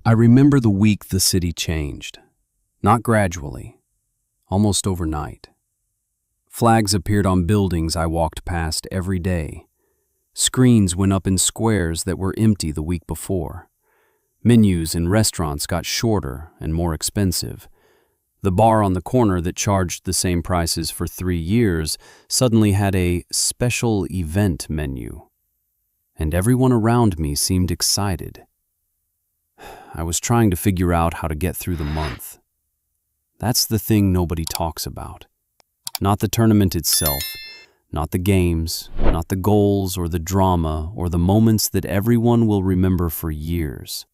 I remember the week the city changed. Not gradually, almost overnight. Flags appeared on buildings I walked past every day. Screens went up in squares that were empty the week before. Menus in restaurants got shorter and more expensive. The bar on the corner that charged the same prices for 3 years suddenly had a special event menu. And everyone around me seemed excited. I was trying to figure out how to get through the month. That's the thing nobody talks about. Not the tournament itself, not the games, not the goals or the drama or the moments that everyone will remember for years.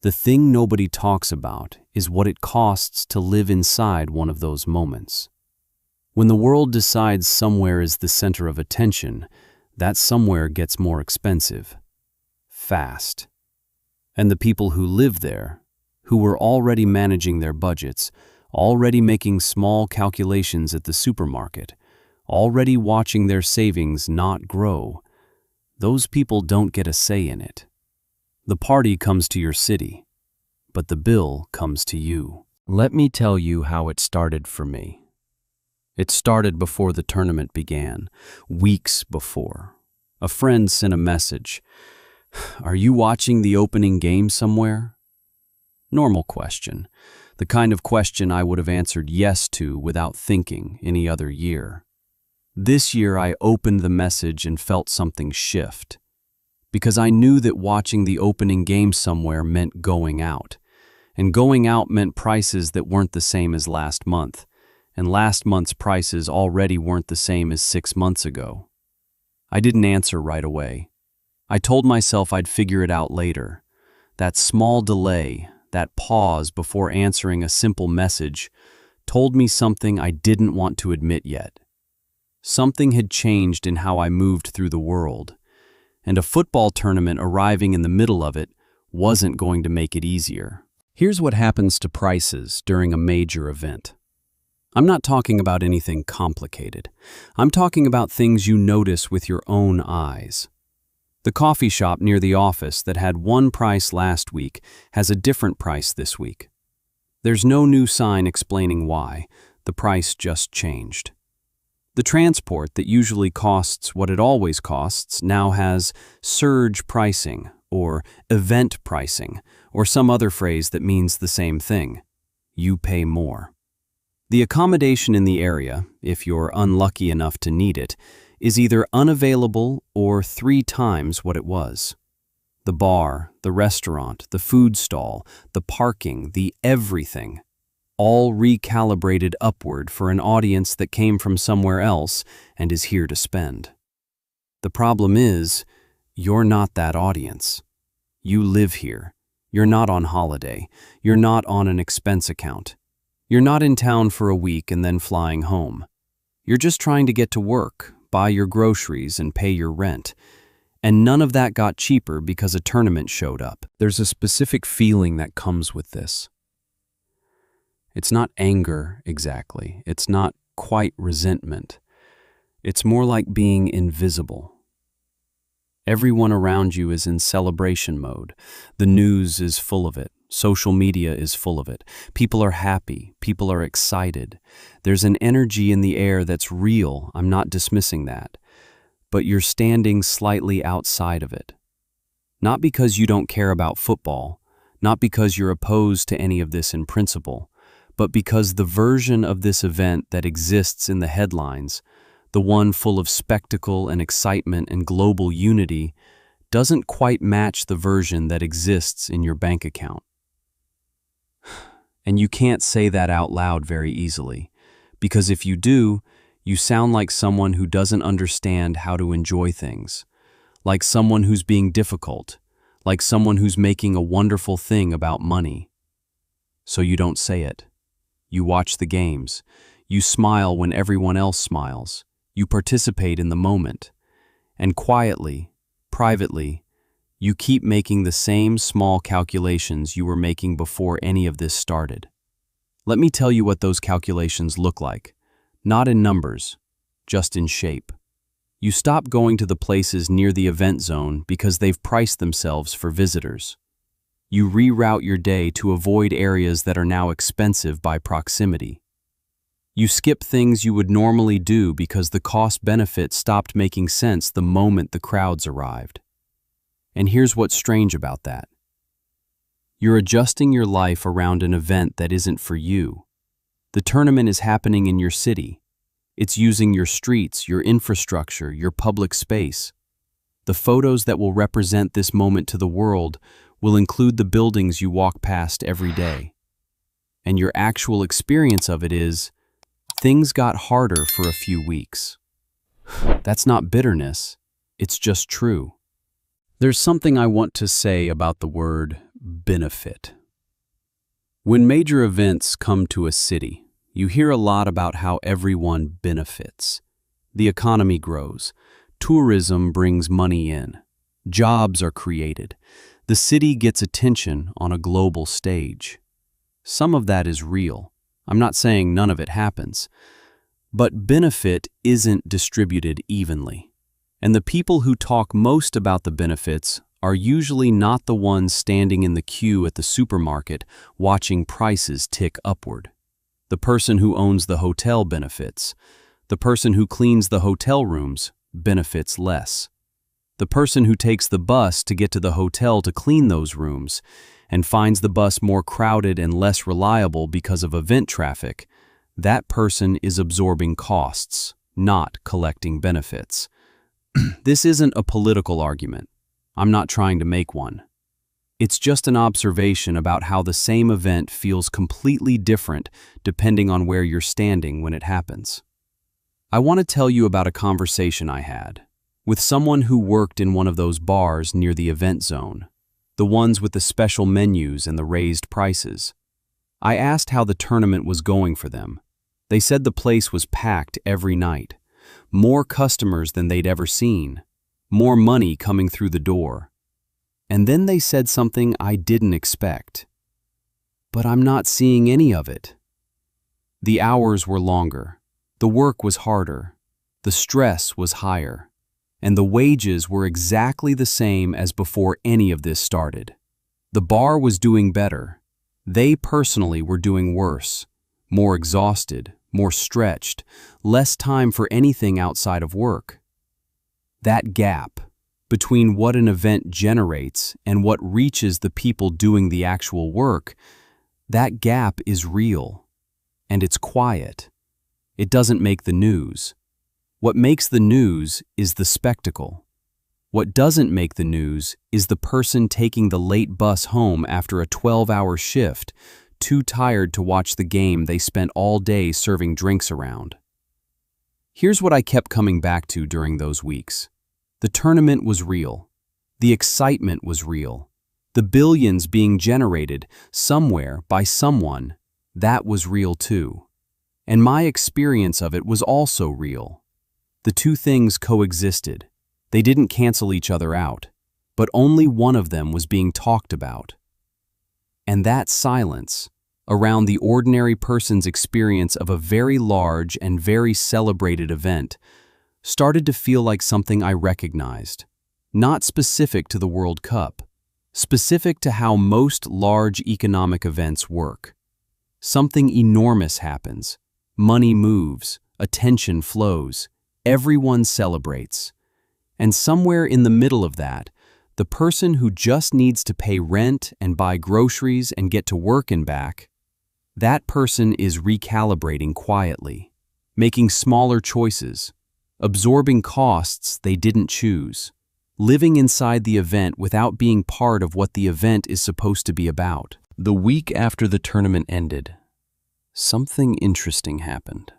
The thing nobody talks about is what it costs to live inside one of those moments. When the world decides somewhere is the center of attention, that somewhere gets more expensive. Fast. And the people who live there, who were already managing their budgets, already making small calculations at the supermarket, already watching their savings not grow, those people don't get a say in it. The party comes to your city, but the bill comes to you. Let me tell you how it started for me. It started before the tournament began, weeks before. A friend sent a message. "Are you watching the opening game somewhere?" Normal question, the kind of question I would have answered yes to without thinking any other year. This year I opened the message and felt something shift, because I knew that watching the opening game somewhere meant going out, and going out meant prices that weren't the same as last month, and last month's prices already weren't the same as 6 months ago. I didn't answer right away. I told myself I'd figure it out later. That small delay, that pause before answering a simple message, told me something I didn't want to admit yet. Something had changed in how I moved through the world, and a football tournament arriving in the middle of it wasn't going to make it easier. Here's what happens to prices during a major event. I'm not talking about anything complicated. I'm talking about things you notice with your own eyes. The coffee shop near the office that had one price last week has a different price this week. There's no new sign explaining why. The price just changed. The transport that usually costs what it always costs now has surge pricing or event pricing or some other phrase that means the same thing. You pay more. The accommodation in the area, if you're unlucky enough to need it, is either unavailable or 3 times what it was. The bar, the restaurant, the food stall, the parking, the everything, all recalibrated upward for an audience that came from somewhere else and is here to spend. The problem is, you're not that audience. You live here. You're not on holiday. You're not on an expense account. You're not in town for a week and then flying home. You're just trying to get to work, buy your groceries, and pay your rent. And none of that got cheaper because a tournament showed up. There's a specific feeling that comes with this. It's not anger, exactly. It's not quite resentment. It's more like being invisible. Everyone around you is in celebration mode. The news is full of it. Social media is full of it. People are happy. People are excited. There's an energy in the air that's real. I'm not dismissing that. But you're standing slightly outside of it. Not because you don't care about football, not because you're opposed to any of this in principle, but because the version of this event that exists in the headlines, the one full of spectacle and excitement and global unity, doesn't quite match the version that exists in your bank account. And you can't say that out loud very easily, because if you do, you sound like someone who doesn't understand how to enjoy things, like someone who's being difficult, like someone who's making a wonderful thing about money. So you don't say it. You watch the games. You smile when everyone else smiles. You participate in the moment. And quietly, privately, you keep making the same small calculations you were making before any of this started. Let me tell you what those calculations look like. Not in numbers, just in shape. You stop going to the places near the event zone because they've priced themselves for visitors. You reroute your day to avoid areas that are now expensive by proximity. You skip things you would normally do because the cost-benefit stopped making sense the moment the crowds arrived. And here's what's strange about that. You're adjusting your life around an event that isn't for you. The tournament is happening in your city. It's using your streets, your infrastructure, your public space. The photos that will represent this moment to the world will include the buildings you walk past every day. And your actual experience of it is, things got harder for a few weeks. That's not bitterness, it's just true. There's something I want to say about the word benefit. When major events come to a city, you hear a lot about how everyone benefits. The economy grows, tourism brings money in, jobs are created, the city gets attention on a global stage. Some of that is real. I'm not saying none of it happens. But benefit isn't distributed evenly. And the people who talk most about the benefits are usually not the ones standing in the queue at the supermarket watching prices tick upward. The person who owns the hotel benefits. The person who cleans the hotel rooms benefits less. The person who takes the bus to get to the hotel to clean those rooms and finds the bus more crowded and less reliable because of event traffic, that person is absorbing costs, not collecting benefits. This isn't a political argument. I'm not trying to make one. It's just an observation about how the same event feels completely different depending on where you're standing when it happens. I want to tell you about a conversation I had with someone who worked in one of those bars near the event zone, the ones with the special menus and the raised prices. I asked how the tournament was going for them. They said the place was packed every night, more customers than they'd ever seen, more money coming through the door. And then they said something I didn't expect. But I'm not seeing any of it. The hours were longer, the work was harder, the stress was higher, and the wages were exactly the same as before any of this started. The bar was doing better. They personally were doing worse, more exhausted, more stretched, less time for anything outside of work. That gap between what an event generates and what reaches the people doing the actual work, that gap is real, and it's quiet. It doesn't make the news. What makes the news is the spectacle. What doesn't make the news is the person taking the late bus home after a 12-hour shift, too tired to watch the game they spent all day serving drinks around. Here's what I kept coming back to during those weeks. The tournament was real. The excitement was real. The billions being generated somewhere by someone, that was real too. And my experience of it was also real. The two things coexisted. They didn't cancel each other out, but only one of them was being talked about. And that silence, around the ordinary person's experience of a very large and very celebrated event, started to feel like something I recognized, not specific to the World Cup, specific to how most large economic events work. Something enormous happens, money moves, attention flows, everyone celebrates. And somewhere in the middle of that, the person who just needs to pay rent and buy groceries and get to work and back, that person is recalibrating quietly, making smaller choices, absorbing costs they didn't choose, living inside the event without being part of what the event is supposed to be about. The week after the tournament ended, something interesting happened.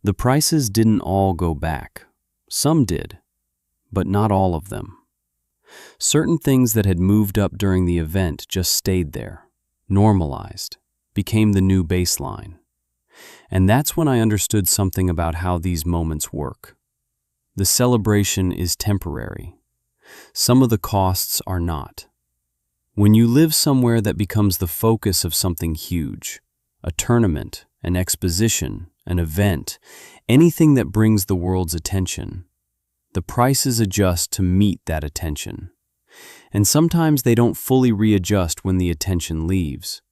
The prices didn't all go back. Some did, but not all of them. Certain things that had moved up during the event just stayed there, normalized, became the new baseline. And that's when I understood something about how these moments work. The celebration is temporary. Some of the costs are not. When you live somewhere that becomes the focus of something huge, a tournament, an exposition, an event, anything that brings the world's attention, the prices adjust to meet that attention. And sometimes they don't fully readjust when the attention leaves.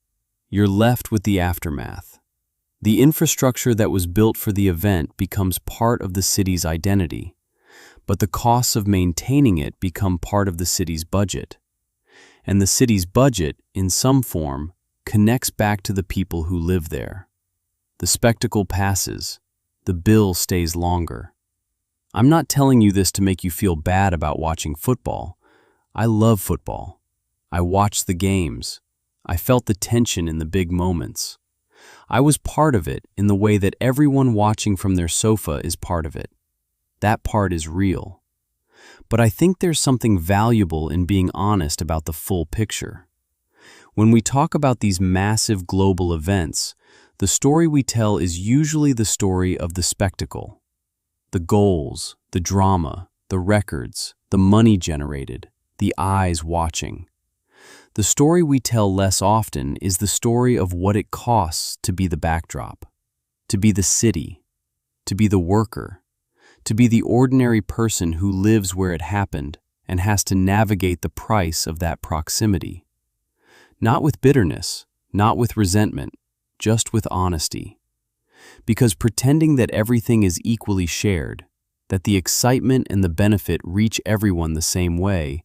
You're left with the aftermath. The infrastructure that was built for the event becomes part of the city's identity, but the costs of maintaining it become part of the city's budget. And the city's budget, in some form, connects back to the people who live there. The spectacle passes. The bill stays longer. I'm not telling you this to make you feel bad about watching football. I love football. I watched the games. I felt the tension in the big moments. I was part of it in the way that everyone watching from their sofa is part of it. That part is real. But I think there's something valuable in being honest about the full picture. When we talk about these massive global events, the story we tell is usually the story of the spectacle. The goals, the drama, the records, the money generated, the eyes watching. The story we tell less often is the story of what it costs to be the backdrop, to be the city, to be the worker, to be the ordinary person who lives where it happened and has to navigate the price of that proximity. Not with bitterness, not with resentment, just with honesty. Because pretending that everything is equally shared, that the excitement and the benefit reach everyone the same way,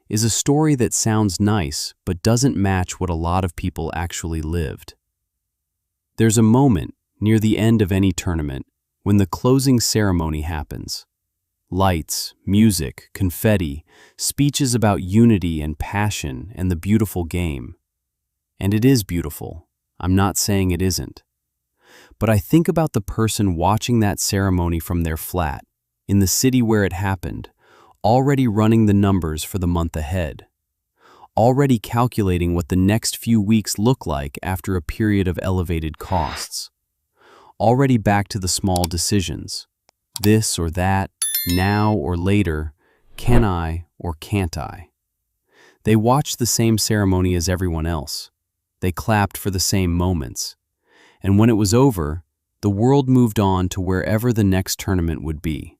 is a story that sounds nice but doesn't match what a lot of people actually lived. There's a moment near the end of any tournament when the closing ceremony happens. Lights, music, confetti, speeches about unity and passion and the beautiful game. And it is beautiful. I'm not saying it isn't. But I think about the person watching that ceremony from their flat, in the city where it happened, already running the numbers for the month ahead, already calculating what the next few weeks look like after a period of elevated costs, already back to the small decisions, this or that, now or later, can I or can't I? They watched the same ceremony as everyone else. They clapped for the same moments. And when it was over, the world moved on to wherever the next tournament would be.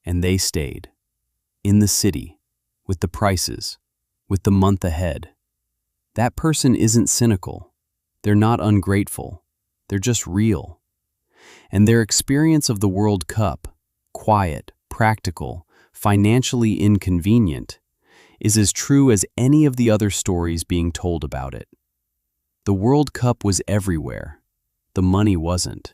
And they stayed. In the city, with the prices, with the month ahead. That person isn't cynical. They're not ungrateful. They're just real. And their experience of the World Cup, quiet, practical, financially inconvenient, is as true as any of the other stories being told about it. The World Cup was everywhere. The money wasn't.